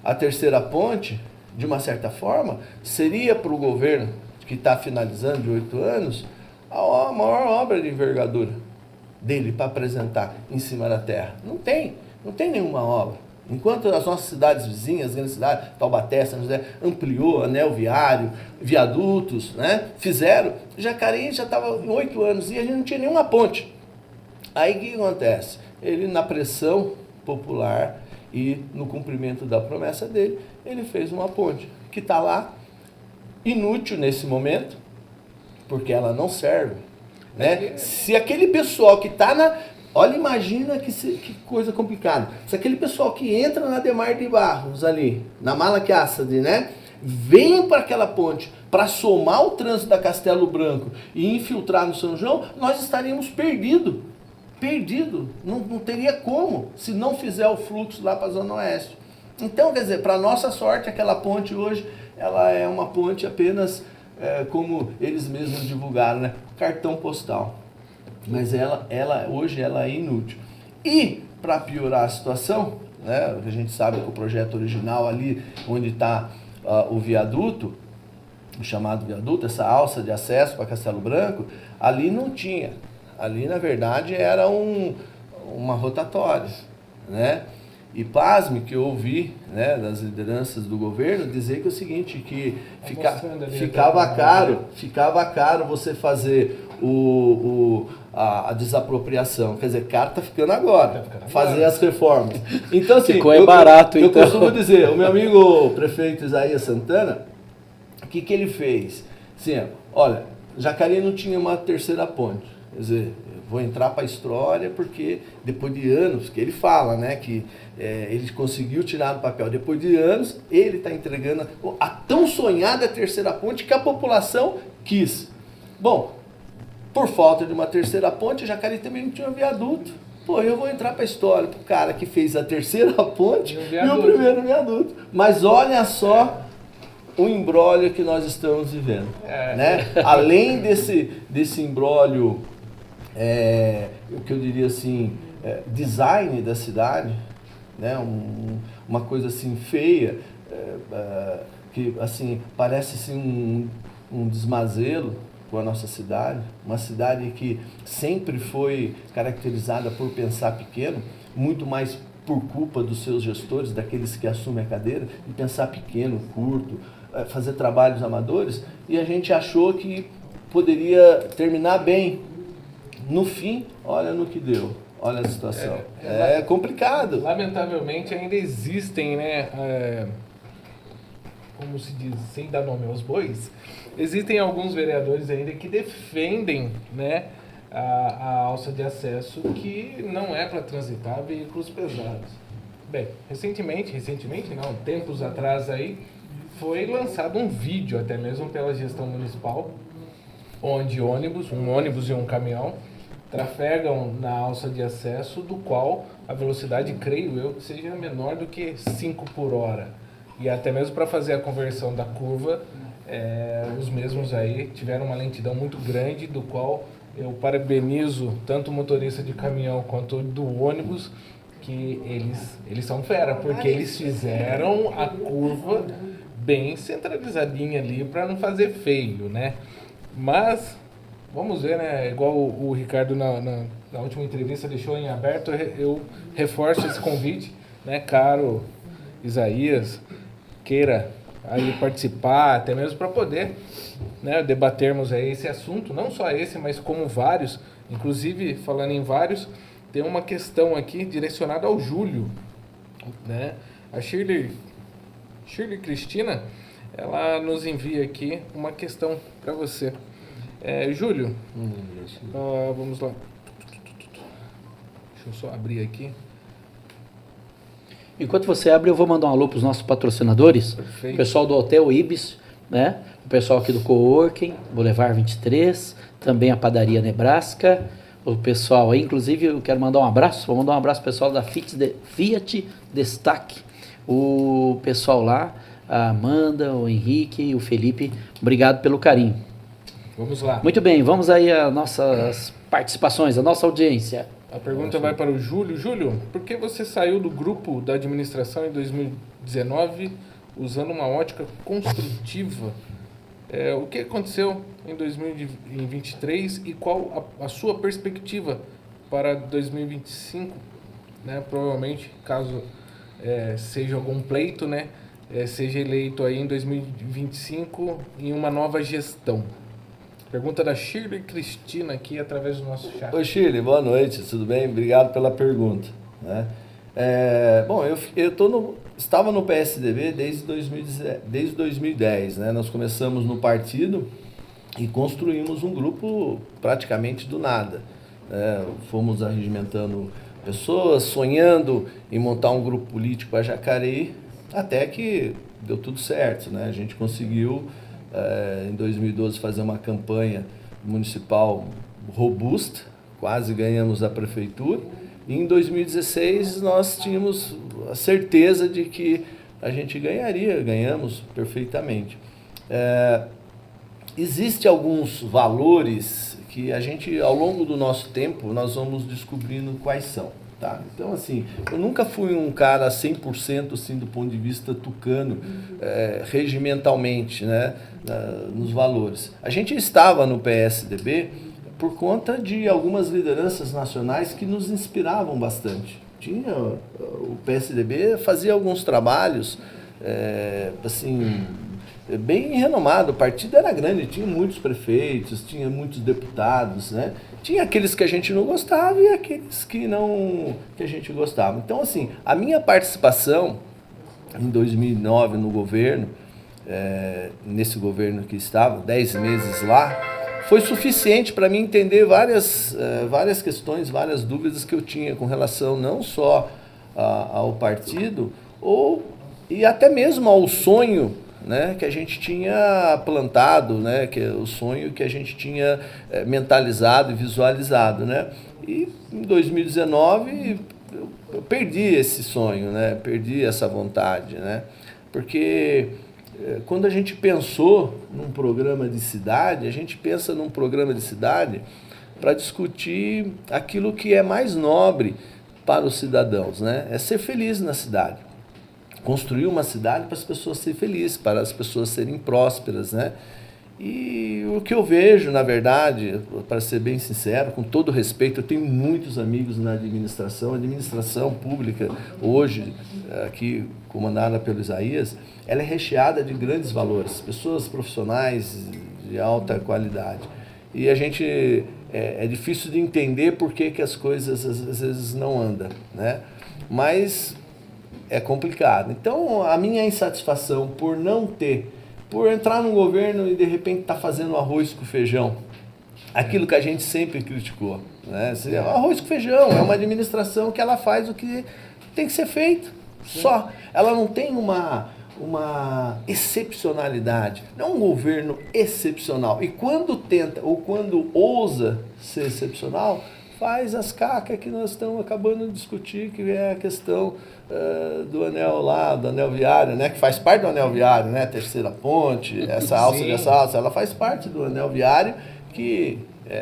a 3ª ponte, de uma certa forma, seria para o governo que está finalizando de 8 anos, a maior obra de envergadura dele para apresentar em cima da terra. Não tem nenhuma obra. Enquanto as nossas cidades vizinhas, grandes cidades, Taubaté, São José, ampliou, anel viário, viadutos, né? Fizeram, Jacareí já estava em 8 anos e a gente não tinha nenhuma ponte. Aí o que acontece? Ele, na pressão popular e no cumprimento da promessa dele, ele fez uma ponte que está lá, inútil nesse momento, porque ela não serve. Né? Se aquele pessoal que está na... Olha, imagina que coisa complicada. Se aquele pessoal que entra na Adhemar de Barros ali, na Malaquiaçade, né? vêm para aquela ponte para somar o trânsito da Castelo Branco e infiltrar no São João, nós estaríamos perdidos. Não teria como, se não fizer o fluxo lá para a Zona Oeste. Então, quer dizer, para nossa sorte, aquela ponte hoje, ela é uma ponte apenas, como eles mesmos divulgaram, né? Cartão postal. Mas hoje ela é inútil. E, para piorar a situação, né, a gente sabe que o projeto original ali, onde está o viaduto, o chamado viaduto, essa alça de acesso para Castelo Branco, ali não tinha. Ali, na verdade, era uma rotatória, né? E pasme que eu ouvi, né, das lideranças do governo dizer que é o seguinte, que ficava caro você fazer a desapropriação. Quer dizer, caro tá ficando agora, fazer as reformas. Então, assim, barato, eu então. costumo dizer, o meu amigo prefeito Isaías Santana, o que ele fez? Assim, olha, Jacareí não tinha uma terceira ponte. Quer dizer, eu vou entrar para a história porque depois de anos, que ele fala, né, que ele conseguiu tirar do papel, depois de anos, ele está entregando a tão sonhada terceira ponte que a população quis. Bom, por falta de uma terceira ponte, Jacareí também não tinha um viaduto. Pô, eu vou entrar para a história pro cara que fez a terceira ponte e o primeiro viaduto. Mas olha só o imbróglio que nós estamos vivendo, né? Além desse imbróglio, o que eu diria assim, design da cidade, né? Uma coisa assim feia, que assim parece assim um desmazelo com a nossa cidade, uma cidade que sempre foi caracterizada por pensar pequeno, muito mais por culpa dos seus gestores, daqueles que assumem a cadeira, e pensar pequeno, curto, fazer trabalhos amadores, e a gente achou que poderia terminar bem. No fim, olha no que deu, olha a situação. É complicado. Lamentavelmente ainda existem, né, como se diz, sem dar nome aos bois, existem alguns vereadores ainda que defendem, né, a alça de acesso que não é para transitar veículos pesados. Bem, recentemente não, tempos atrás aí, foi lançado um vídeo, até mesmo pela gestão municipal, onde um ônibus e um caminhão trafegam na alça de acesso, do qual a velocidade, creio eu, que seja menor do que 5 por hora. E até mesmo para fazer a conversão da curva, os mesmos aí tiveram uma lentidão muito grande, do qual eu parabenizo tanto o motorista de caminhão quanto do ônibus, que eles são fera, porque eles fizeram a curva bem centralizadinha ali para não fazer feio, né? Mas vamos ver, né? Igual o Ricardo na última entrevista deixou em aberto, eu reforço esse convite, né? Caro Isaías, queira aí participar, até mesmo para poder, né, debatermos aí esse assunto, não só esse, mas como vários. Inclusive, falando em vários, tem uma questão aqui direcionada ao Júlio, né? A Shirley Cristina, ela nos envia aqui uma questão para você. Júlio, vamos lá. Deixa eu só abrir aqui. Enquanto você abre, eu vou mandar um alô para os nossos patrocinadores. Perfeito. O pessoal do Hotel Ibis, né? O pessoal aqui do Coworking, Boulevard 23, também a Padaria Nebraska, o pessoal aí, inclusive eu quero mandar um abraço, vou mandar um abraço pro pessoal da Fiat Destaque, o pessoal lá, a Amanda, o Henrique e o Felipe, obrigado pelo carinho. Vamos lá. Muito bem, vamos aí às nossas participações, a nossa audiência. A pergunta vai para o Júlio. Júlio, por que você saiu do grupo da administração em 2019 usando uma ótica construtiva? O que aconteceu em 2023 e qual a sua perspectiva para 2025? Né? Provavelmente, caso seja algum pleito, né? Seja eleito aí em 2025 em uma nova gestão. Pergunta da Shirley Cristina aqui através do nosso chat. Oi Shirley, boa noite, tudo bem? Obrigado pela pergunta. Né? Bom, eu estava no PSDB desde 2010, né? Nós começamos no partido e construímos um grupo praticamente do nada. Fomos arregimentando pessoas, sonhando em montar um grupo político para Jacareí, até que deu tudo certo, né? A gente conseguiu, em 2012, fazer uma campanha municipal robusta, quase ganhamos a prefeitura, e em 2016 nós tínhamos a certeza de que a gente ganhamos perfeitamente. Existem alguns valores que a gente, ao longo do nosso tempo, nós vamos descobrindo quais são. Tá? Então, assim, eu nunca fui um cara 100% assim, do ponto de vista tucano, regimentalmente, né, nos valores. A gente estava no PSDB por conta de algumas lideranças nacionais que nos inspiravam bastante. O PSDB fazia alguns trabalhos, assim, bem renomado. O partido era grande, tinha muitos prefeitos, tinha muitos deputados, né? Tinha aqueles que a gente não gostava e aqueles que a gente gostava. Então, assim, a minha participação em 2009 no governo, nesse governo que estava, 10 meses lá, foi suficiente para mim entender várias questões, várias dúvidas que eu tinha com relação não só ao partido, e até mesmo ao sonho, né, que a gente tinha plantado, né, que é o sonho que a gente tinha mentalizado e visualizado, né? E em 2019 eu perdi esse sonho, né? Perdi essa vontade, né? Porque quando a gente pensou num programa de cidade, a gente pensa num programa de cidade para discutir aquilo que é mais nobre para os cidadãos, né? É ser feliz na cidade. Construir uma cidade para as pessoas serem felizes, para as pessoas serem prósperas, né? E o que eu vejo, na verdade, para ser bem sincero, com todo respeito, eu tenho muitos amigos na administração. A administração pública, hoje, aqui comandada pelo Isaías, ela é recheada de grandes valores, pessoas profissionais de alta qualidade. E a gente, é difícil de entender por que as coisas às vezes não andam, né? Mas é complicado. Então, a minha insatisfação por entrar no governo e de repente estar fazendo arroz com feijão, aquilo que a gente sempre criticou, né? Arroz com feijão é uma administração que ela faz o que tem que ser feito, só. Ela não tem uma excepcionalidade, não é um governo excepcional. E quando tenta ou quando ousa ser excepcional, faz as cacas que nós estamos acabando de discutir, que é a questão do anel lá, do anel viário, né? Que faz parte do anel viário, né? Terceira ponte, essa alça, ela faz parte do anel viário, que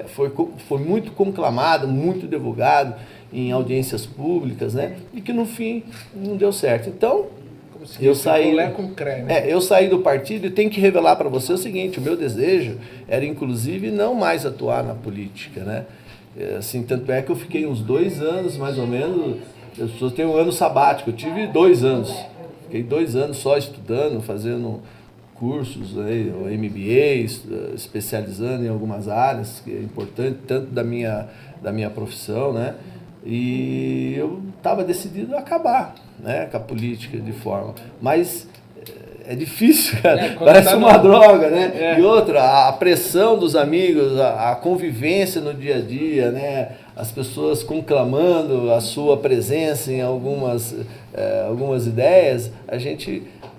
foi muito conclamado, muito divulgado em audiências públicas, né? E que no fim não deu certo. Então, eu saí do partido e tenho que revelar para você o seguinte: o meu desejo era, inclusive, não mais atuar na política, né? Assim, tanto é que eu fiquei uns 2 anos, mais ou menos. As pessoas têm um ano sabático, eu tive 2 anos. Fiquei 2 anos só estudando, fazendo cursos, né, o MBA, especializando em algumas áreas, que é importante, tanto da minha profissão, né? E eu estava decidido a acabar, né, com a política de forma. Mas é difícil, cara. Parece uma droga, né? E outra, a pressão dos amigos, a convivência no dia a dia, né? As pessoas conclamando a sua presença em algumas ideias,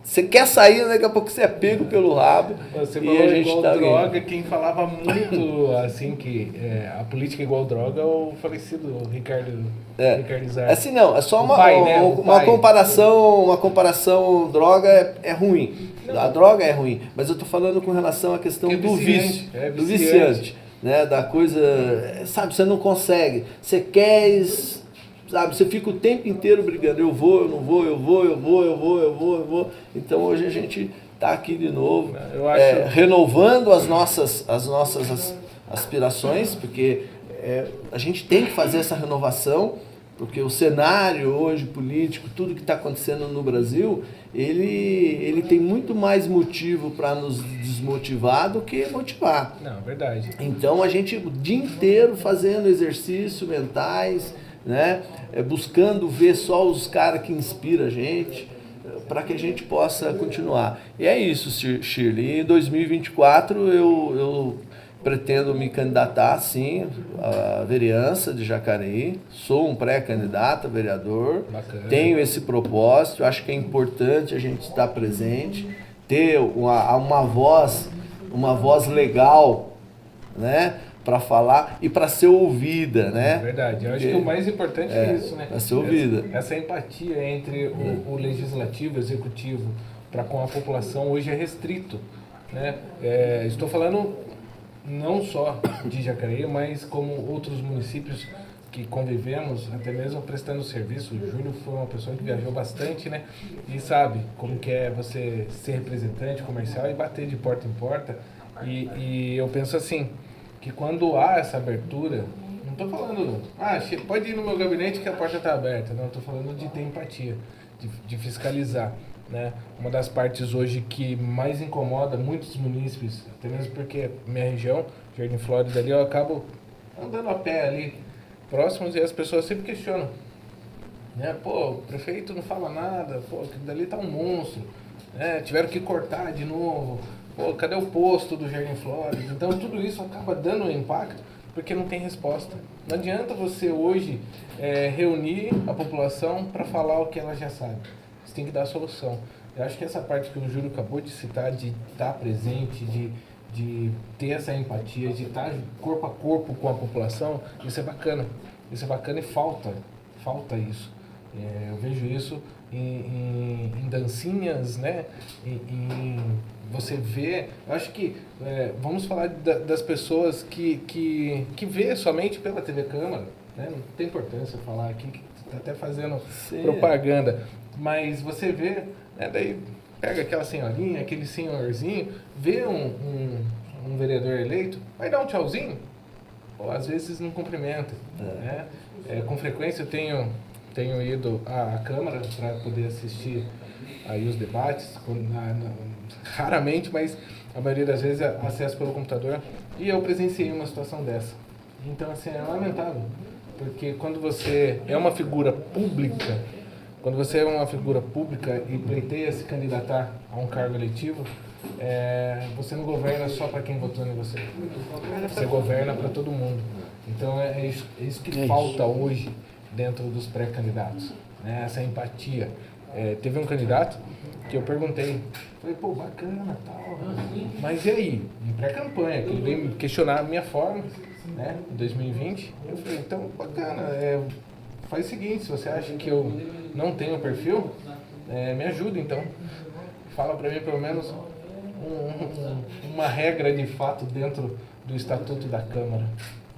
você quer sair, daqui a pouco você é pego pelo rabo. Você falou igual droga, quem falava muito assim que a política é igual droga é o falecido Ricardo Izar. Assim não, é só uma comparação, droga é ruim. Não. A droga é ruim, mas eu estou falando com relação à questão do vício, do viciante. Né, da coisa, sabe, você não consegue, você quer, sabe, você fica o tempo inteiro brigando, eu vou, eu não vou, eu vou. Então hoje a gente está aqui de novo, renovando as nossas aspirações, porque a gente tem que fazer essa renovação, porque o cenário hoje político, tudo que está acontecendo no Brasil, ele tem muito mais motivo para nos desmotivar do que motivar. Não, verdade. Então a gente o dia inteiro fazendo exercícios mentais, né? Buscando ver só os caras que inspiram a gente, para que a gente possa continuar. E é isso, Shirley. Em 2024 pretendo me candidatar, sim, à vereança de Jacareí. Sou um pré-candidato a vereador. Bacana. Tenho esse propósito. Acho que é importante a gente estar presente, ter uma voz legal, né, para falar e para ser ouvida, né? Verdade. Eu acho que o mais importante é isso, né? Para ser ouvida. Essa empatia entre o legislativo e o executivo para com a população hoje é restrito, né? Estou falando não só de Jacareí, mas como outros municípios que convivemos, até mesmo prestando serviço. O Júlio foi uma pessoa que viajou bastante, né? E sabe como que é você ser representante comercial e bater de porta em porta. E eu penso assim, que quando há essa abertura, não estou falando, pode ir no meu gabinete que a porta está aberta. Não, estou falando de ter empatia, de fiscalizar. Né? Uma das partes hoje que mais incomoda muitos munícipes, até mesmo porque minha região, Jardim Flórida ali, eu acabo andando a pé ali, próximos, e as pessoas sempre questionam. Né? Pô, o prefeito não fala nada, pô, aquilo dali tá um monstro. Né? Tiveram que cortar de novo. Pô, cadê o posto do Jardim Flórida? Então tudo isso acaba dando um impacto porque não tem resposta. Não adianta você hoje reunir a população para falar o que ela já sabe. Você tem que dar a solução. Eu acho que essa parte que o Júlio acabou de citar, de estar presente, de ter essa empatia, de estar corpo a corpo com a população, isso é bacana. Isso é bacana e falta isso. Eu vejo isso em dancinhas, né? Você vê, eu acho que vamos falar das pessoas que vê somente pela TV Câmara, né? Não tem importância falar aqui que está até fazendo propaganda, mas você vê, né? Daí pega aquela senhorinha, aquele senhorzinho, vê um vereador eleito, vai dar um tchauzinho, ou às vezes não cumprimenta, né? Com frequência eu tenho ido à Câmara para poder assistir aí os debates, raramente, mas a maioria das vezes acesso pelo computador, e eu presenciei uma situação dessa. Então, assim, é lamentável, porque quando você é uma figura pública, e pleiteia se candidatar a um cargo eletivo, você não governa só para quem votou em você, você governa para todo mundo. Então, é isso que falta hoje dentro dos pré-candidatos, né? Essa empatia. Teve um candidato que eu perguntei, falei, pô, bacana, tal, mas e aí, em pré-campanha, que ele veio me questionar a minha forma, né, em 2020, eu falei, então, bacana, faz o seguinte, se você acha que eu não tenho perfil, me ajuda então, fala pra mim pelo menos uma regra de fato dentro do Estatuto da Câmara,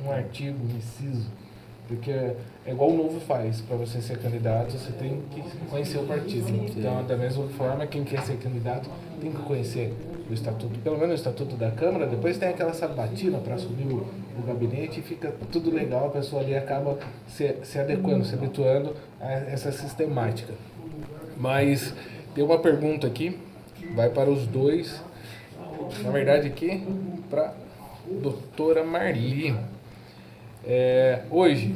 um artigo inciso. Porque é igual o Novo faz, para você ser candidato, você tem que conhecer o partido. Então, da mesma forma, quem quer ser candidato tem que conhecer o estatuto, pelo menos o estatuto da Câmara, depois tem aquela sabatina para assumir o gabinete e fica tudo legal, a pessoa ali acaba se adequando, se habituando a essa sistemática. Mas tem uma pergunta aqui, vai para os dois, na verdade aqui, para a doutora Marli. Hoje,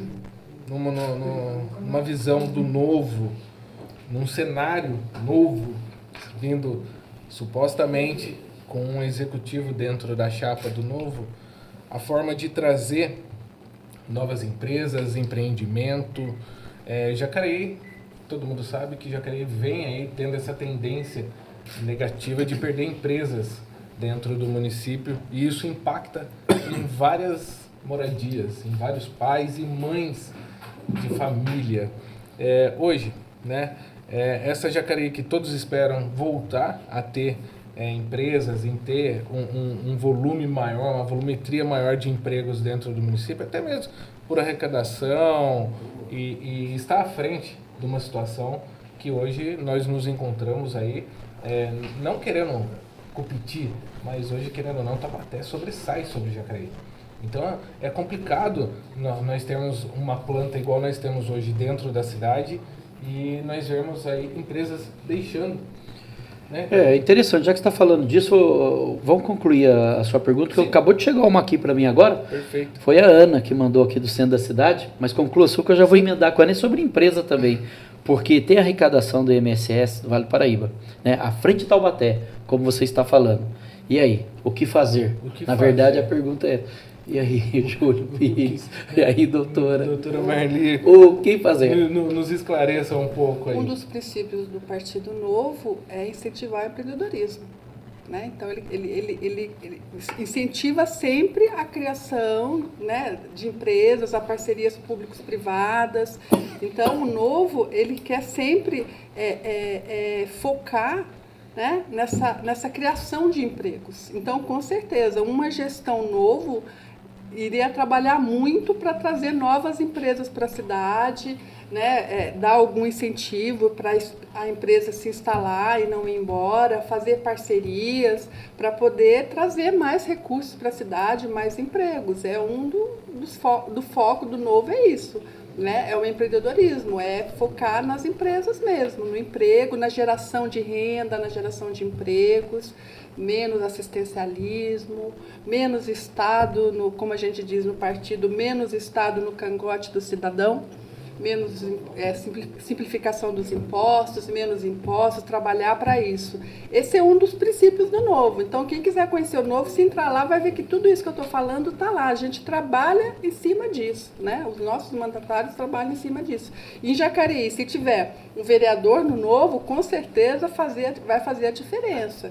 numa visão do novo, num cenário novo, vindo supostamente com um executivo dentro da chapa do novo, a forma de trazer novas empresas, empreendimento, Jacareí, todo mundo sabe que Jacareí vem aí tendo essa tendência negativa de perder empresas dentro do município, e isso impacta em várias moradias, em vários pais e mães de família. Hoje, né, essa Jacareí que todos esperam voltar a ter empresas, em ter um volume maior, uma volumetria maior de empregos dentro do município, até mesmo por arrecadação, e está à frente de uma situação que hoje nós nos encontramos aí, não querendo competir, mas hoje, querendo ou não, Taubaté sobressai sobre Jacareí. Então é complicado nós termos uma planta igual nós temos hoje dentro da cidade e nós vermos aí empresas deixando. Né? Interessante, já que você está falando disso, vamos concluir a sua pergunta, que acabou de chegar uma aqui para mim agora. Perfeito. Foi a Ana que mandou aqui do centro da cidade, mas conclua a sua que eu já vou emendar com ela sobre empresa também, porque tem arrecadação do INSS do Vale do Paraíba, né? À frente de Taubaté, como você está falando. E aí, o que fazer? O que Na fazer? verdade, a pergunta é: e aí, Júlio Pires? E aí, doutora? Doutora Marli, O que fazer? nos esclareça um pouco aí. Um dos princípios do Partido Novo é incentivar o empreendedorismo. Né? Então, ele incentiva sempre a criação, né, de empresas, a parcerias públicos-privadas. Então, o Novo, ele quer sempre focar, né, nessa criação de empregos. Então, com certeza, uma gestão Novo iria trabalhar muito para trazer novas empresas para a cidade, né, dar algum incentivo para a empresa se instalar e não ir embora, fazer parcerias para poder trazer mais recursos para a cidade, mais empregos. É do foco do Novo, é isso. Né? É o empreendedorismo, é focar nas empresas mesmo, no emprego, na geração de renda, na geração de empregos, menos assistencialismo, menos Estado, como a gente diz no partido, menos Estado no cangote do cidadão, menos simplificação dos impostos, menos impostos, trabalhar para isso. Esse é um dos princípios do Novo. Então, quem quiser conhecer o Novo, se entrar lá, vai ver que tudo isso que eu estou falando está lá. A gente trabalha em cima disso, né? Os nossos mandatários trabalham em cima disso. Em Jacareí, se tiver um vereador no Novo, com certeza vai fazer a diferença.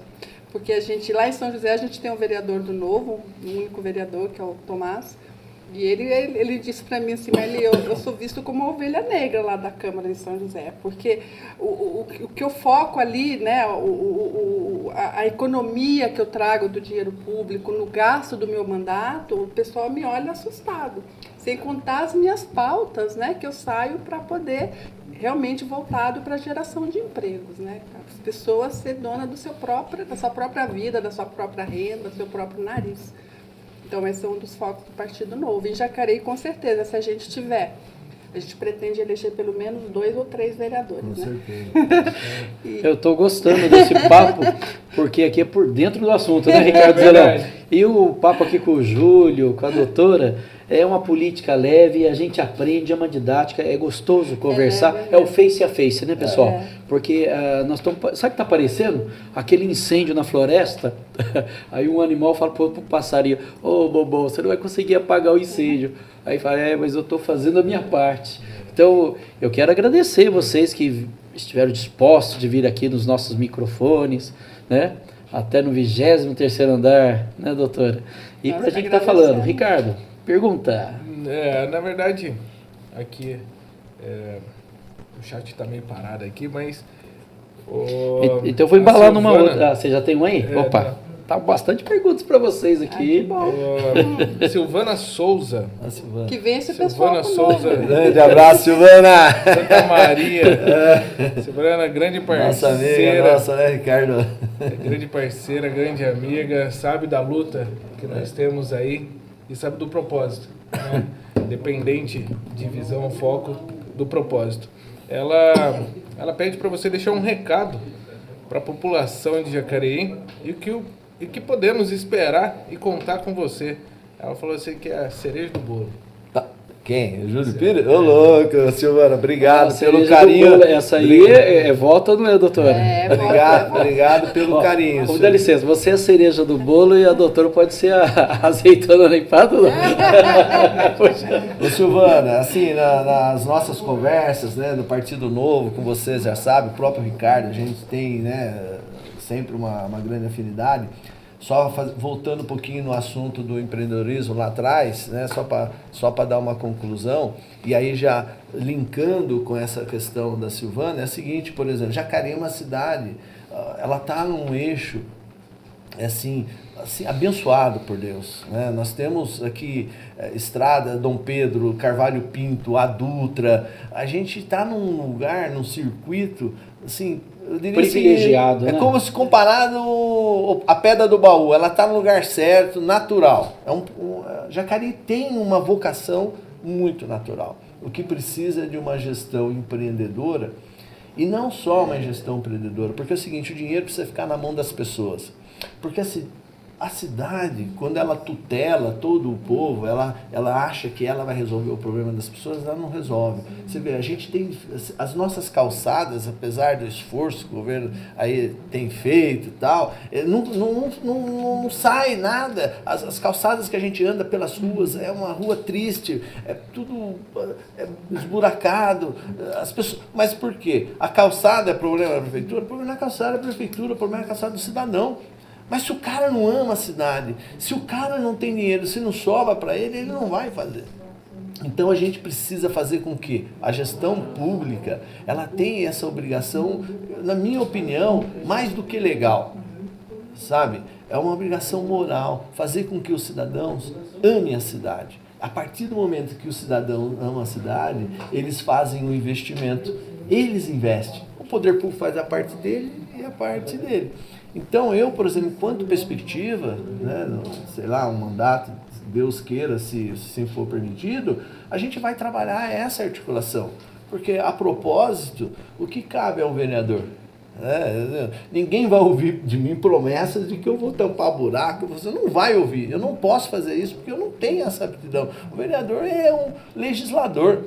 Porque lá em São José, a gente tem um vereador do Novo, um único vereador, que é o Tomás. E ele disse para mim assim: Marli, eu sou visto como uma ovelha negra lá da Câmara de São José, porque o que eu foco ali, né, a economia que eu trago do dinheiro público no gasto do meu mandato, o pessoal me olha assustado. Sem contar as minhas pautas, né, que eu saio para poder realmente voltado para a geração de empregos, né? As pessoas ser dona da sua própria vida, da sua própria renda, do seu próprio nariz. Então, esse é um dos focos do Partido Novo. Em Jacareí, com certeza, se a gente tiver, a gente pretende eleger pelo menos 2 ou 3 vereadores. Com né? certeza. Eu estou gostando desse papo, porque aqui é por dentro do assunto, né, Ricardo Zelão? E o papo aqui com o Júlio, com a doutora, é uma política leve, a gente aprende, é uma didática, é gostoso conversar, é o face a face, né, pessoal? Porque nós estamos, sabe o que está aparecendo? Aquele incêndio na floresta, aí um animal fala pro passarinho: ô bobão, você não vai conseguir apagar o incêndio. Aí fala: mas eu estou fazendo a minha parte. Então, eu quero agradecer vocês que estiveram dispostos de vir aqui nos nossos microfones, né? Até no 23º andar, né, doutora? E para a gente estar falando, Ricardo, pergunta. Na verdade, aqui o chat está meio parado aqui, mas... Então eu vou embalar numa Silvana, outra. Você já tem um aí? Opa, tá bastante perguntas para vocês aqui. Que bom. Silvana Souza. Que vem esse pessoal Silvana Souza. Grande abraço, Silvana! Santa Maria. Silvana, grande Nossa amiga, parceira. nossa, né, Ricardo? Grande parceira, grande amiga, sabe da luta que nós temos aí e sabe do propósito, né? Independente de visão, foco do propósito. Ela pede para você deixar um recado para a população de Jacareí e o que podemos esperar e contar com você. Ela falou assim que é a cereja do bolo. Quem? O Júlio Pires? Ô, louco, Silvana, obrigado pelo Cereja do carinho. bolo, essa aí é volta, não é, doutora? Obrigado pelo carinho. Vamos dar licença, você é a cereja do bolo e a doutora pode ser a azeitona na empada, não? Ô, Silvana, assim, nas nossas conversas, né, no Partido Novo, com vocês já sabe, o próprio Ricardo, a gente tem, né, sempre uma grande afinidade. Só voltando um pouquinho no assunto do empreendedorismo lá atrás, né, só para dar uma conclusão, e aí já linkando com essa questão da Silvana, é o seguinte, por exemplo, Jacareí é uma cidade, ela está num eixo assim, abençoado por Deus, né? Nós temos aqui estrada Dom Pedro, Carvalho Pinto, a Dutra, a gente está num lugar, num circuito, assim, eu diria privilegiado, assim, né? É como se comparado a Pedra do Baú, ela está no lugar certo, natural. Jacareí tem uma vocação muito natural. O que precisa é de uma gestão empreendedora, e não só uma gestão empreendedora, porque é o seguinte, o dinheiro precisa ficar na mão das pessoas. Porque assim, A cidade, quando ela tutela todo o povo, ela acha que ela vai resolver o problema das pessoas, ela não resolve. Você vê, a gente tem as nossas calçadas, apesar do esforço que o governo aí tem feito e tal, não sai nada. As calçadas que a gente anda pelas ruas, é uma rua triste, é tudo esburacado. As pessoas, mas por quê? A calçada é problema da prefeitura? O problema não é a calçada da prefeitura, o problema é a calçada do cidadão. Mas se o cara não ama a cidade, se o cara não tem dinheiro, se não sobra para ele, ele não vai fazer. Então a gente precisa fazer com que a gestão pública, ela tenha essa obrigação, na minha opinião, mais do que legal, sabe? É uma obrigação moral, fazer com que os cidadãos amem a cidade. A partir do momento que o cidadão ama a cidade, eles fazem um investimento, eles investem. O poder público faz a parte dele e a parte dele. Então eu, por exemplo, enquanto perspectiva, né, sei lá, um mandato, Deus queira, se for permitido, a gente vai trabalhar essa articulação. Porque, a propósito, o que cabe ao vereador? Ninguém vai ouvir de mim promessas de que eu vou tampar buraco, você não vai ouvir. Eu não posso fazer isso porque eu não tenho essa aptidão. O vereador é um legislador.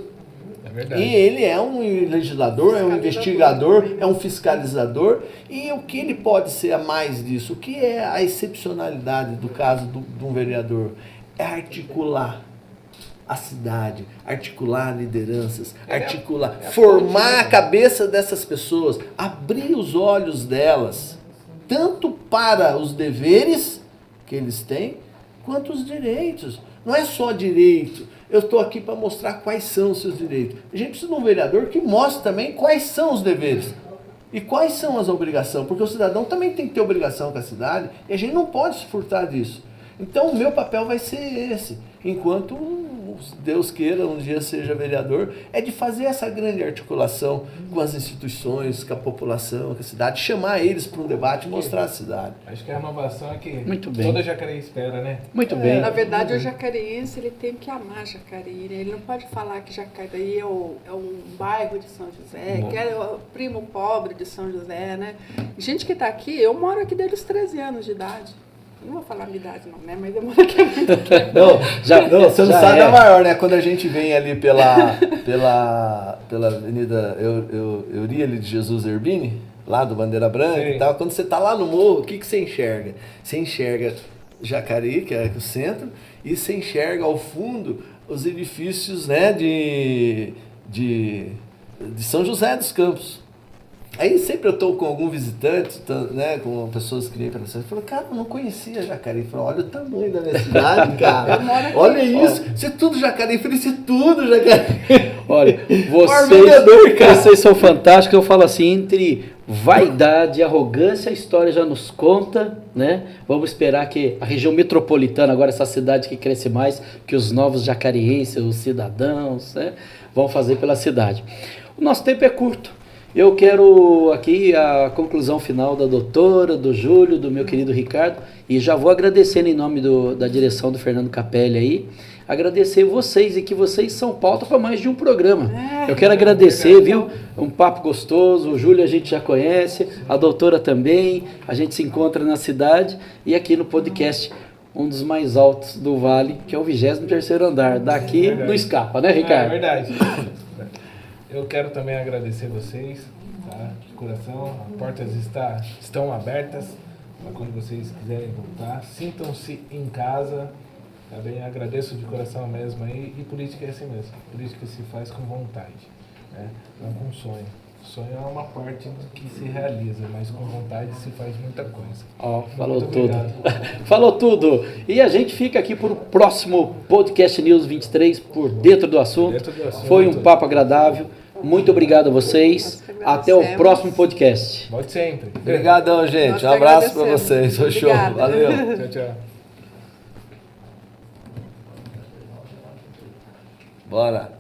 É verdade. E ele é um legislador, é um investigador, é um fiscalizador. E o que ele pode ser a mais disso? O que é a excepcionalidade do caso de um vereador? É articular a cidade, articular lideranças, formar a cabeça dessas pessoas, abrir os olhos delas, tanto para os deveres que eles têm, quanto os direitos. Não é só direito. Eu estou aqui para mostrar quais são os seus direitos. A gente precisa de um vereador que mostre também quais são os deveres e quais são as obrigações, porque o cidadão também tem que ter obrigação com a cidade e a gente não pode se furtar disso. Então o meu papel vai ser esse, enquanto Deus queira um dia seja vereador, é de fazer essa grande articulação com as instituições, com a população, com a cidade, chamar eles para um debate, mostrar a cidade. Acho que a inovação é que Muito bem. toda Jacareí espera, né? Muito bem. Na verdade, o jacareense ele tem que amar Jacareí, né? Ele não pode falar que Jacareí é um bairro de São José, que é o primo pobre de São José, né? Gente que está aqui, eu moro aqui desde os 13 anos de idade. Não vou falar a minha idade não, né? Mas eu moro aqui há muito tempo. Você não sabe da maior, né? Quando a gente vem ali pela Avenida Euríale de Jesus Erbini, lá do Bandeira Branca e tal, quando você está lá no morro, o que você enxerga? Você enxerga Jacareí, que é o centro, e você enxerga ao fundo os edifícios, né, de São José dos Campos. Aí sempre eu estou com algum visitante, né, com pessoas que nem para você, falou, cara, eu não conhecia Jacareí. Falou, olha o tamanho da minha cidade, cara. Olha isso, isso é tudo Jacareí. Eu falei, isso é tudo Jacareí. Olha, vocês são fantásticos. Eu falo assim, entre vaidade e arrogância, a história já nos conta, né? Vamos esperar que a região metropolitana, agora essa cidade que cresce mais, que os novos jacarienses, os cidadãos, né, vão fazer pela cidade. O nosso tempo é curto. Eu quero aqui a conclusão final da doutora, do Júlio, do meu querido Ricardo, e já vou agradecendo em nome da direção do Fernando Capelli aí, agradecer vocês e que vocês são pauta para mais de um programa. Eu quero agradecer, viu? Um papo gostoso, o Júlio a gente já conhece, a doutora também, a gente se encontra na cidade e aqui no podcast, um dos mais altos do Vale, que é o 23º andar. Daqui não escapa, né, Ricardo? É verdade. Eu quero também agradecer vocês, tá? De coração. As portas estão abertas para quando vocês quiserem voltar. Sintam-se em casa. Tá bem? Agradeço de coração mesmo aí. E política é assim mesmo. Política se faz com vontade, né? Não com sonho. Sonho é uma parte do que se realiza, mas com vontade se faz muita coisa. Falou tudo. Falou tudo. E a gente fica aqui para o próximo Podcast News 23, por dentro do assunto. Foi um papo agradável. Muito obrigado a vocês. Até o próximo podcast. Volte sempre. Obrigadão, gente. Um abraço para vocês. Foi show. Valeu. Tchau, tchau. Bora.